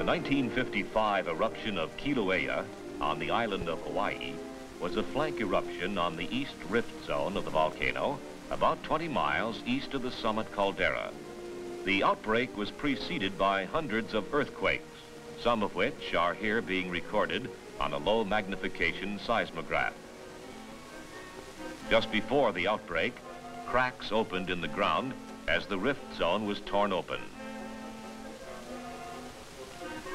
The 1955 eruption of Kilauea on the island of Hawaii was a flank eruption on the east rift zone of the volcano, about 20 miles east of the summit caldera. The outbreak was preceded by hundreds of earthquakes, some of which are here being recorded on a low magnification seismograph. Just before the outbreak, cracks opened in the ground as the rift zone was torn open.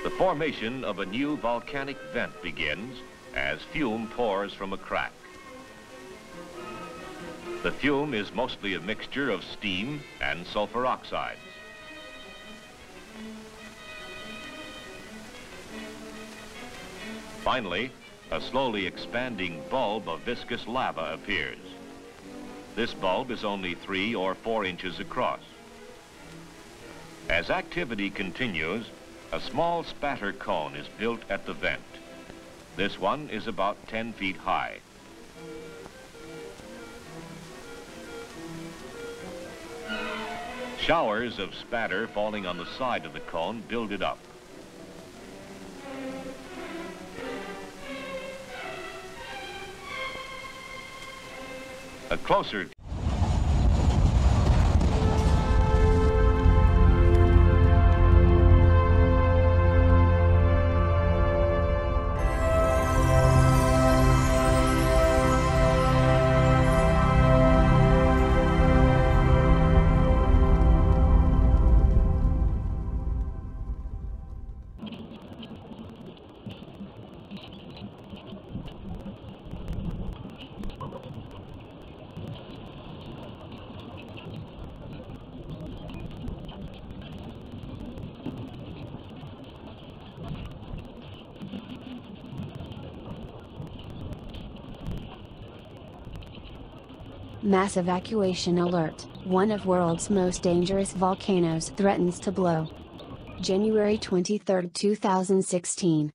The formation of a new volcanic vent begins as fume pours from a crack. The fume is mostly a mixture of steam and sulfur oxides. Finally, a slowly expanding bulb of viscous lava appears. This bulb is only 3 or 4 inches across. As activity continues, a small spatter cone is built at the vent. This one is about 10 feet high. Showers of spatter falling on the side of the cone build it up. A closer Mass evacuation alert. One of world's most dangerous volcanoes threatens to blow. January 23, 2016.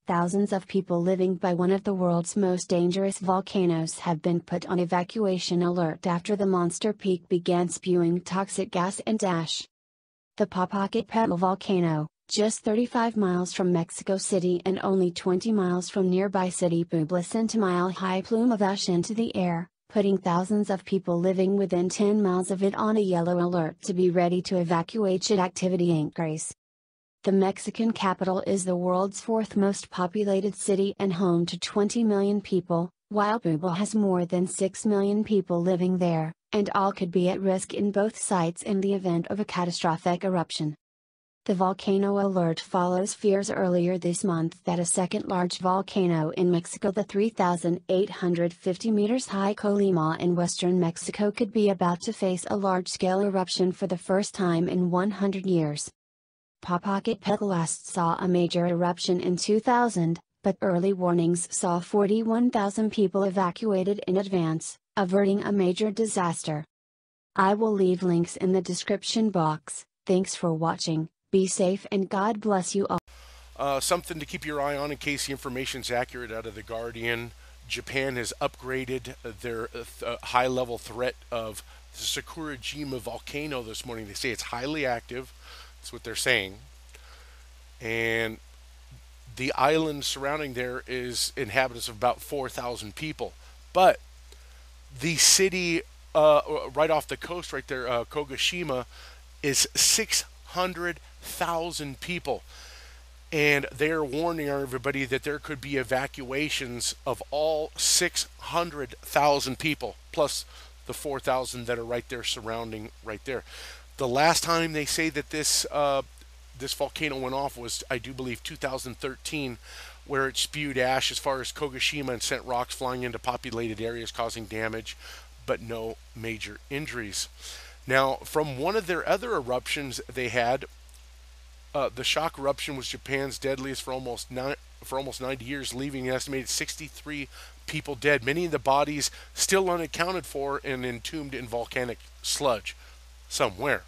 Thousands of people living by one of the world's most dangerous volcanoes have been put on evacuation alert after the monster peak began spewing toxic gas and ash. The Popocatépetl volcano, just 35 miles from Mexico City and only 20 miles from nearby city Puebla, sent a mile-high plume of ash into the air, putting thousands of people living within 10 miles of it on a yellow alert to be ready to evacuate should activity increase. The Mexican capital is the world's 4th most populated city and home to 20 million people, while Puebla has more than 6 million people living there, and all could be at risk in both sites in the event of a catastrophic eruption. The volcano alert follows fears earlier this month that a second large volcano in Mexico, the 3,850 meters high Colima in western Mexico, could be about to face a large-scale eruption for the first time in 100 years. Popocatépetl last saw a major eruption in 2000, but early warnings saw 41,000 people evacuated in advance, averting a major disaster. I will leave links in the description box. Thanks for watching. Be safe and God bless you all. Something to keep your eye on in case the information is accurate out of The Guardian. Japan has upgraded their high-level threat of the Sakurajima volcano this morning. They say it's highly active. That's what they're saying. And the island surrounding there is inhabitants of about 4,000 people. But the city right off the coast right there, Kogashima, is 600,000 people. And they're warning everybody that there could be evacuations of all 600,000 people, plus the 4,000 that are right there surrounding right there. The last time they say that this volcano went off was, I do believe, 2013, where it spewed ash as far as Kogashima and sent rocks flying into populated areas, causing damage, but no major injuries. Now, from one of their other eruptions they had, the shock eruption was Japan's deadliest for almost 90 years, leaving an estimated 63 people dead, many of the bodies still unaccounted for and entombed in volcanic sludge somewhere.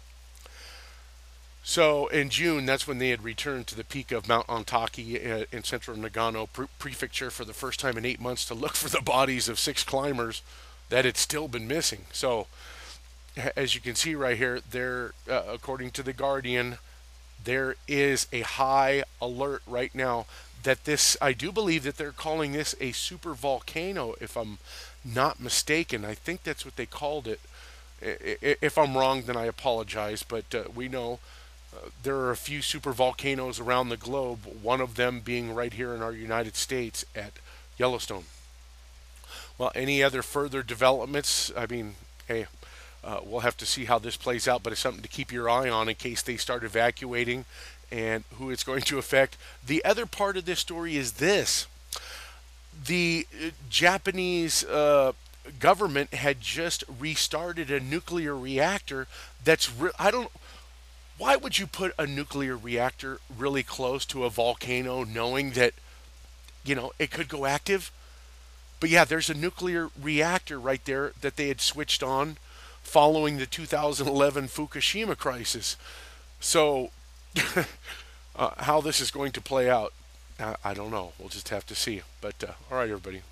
So in June, that's when they had returned to the peak of Mount Ontake in central Nagano prefecture for the first time in 8 months to look for the bodies of 6 climbers that had still been missing. So as you can see right here, according to The Guardian, there is a high alert right now that this, I do believe that they're calling this a super volcano, if I'm not mistaken. I think that's what they called it. If I'm wrong, then I apologize, but we know there are a few super volcanoes around the globe, one of them being right here in our United States at Yellowstone. Well, any other further developments? I mean, hey, we'll have to see how this plays out, but it's something to keep your eye on in case they start evacuating and who it's going to affect. The other part of this story is this: the Japanese government had just restarted a nuclear reactor I don't. Why would you put a nuclear reactor really close to a volcano knowing that, it could go active? But yeah, there's a nuclear reactor right there that they had switched on following the 2011 Fukushima crisis. So, how this is going to play out, I don't know. We'll just have to see. But all right, everybody.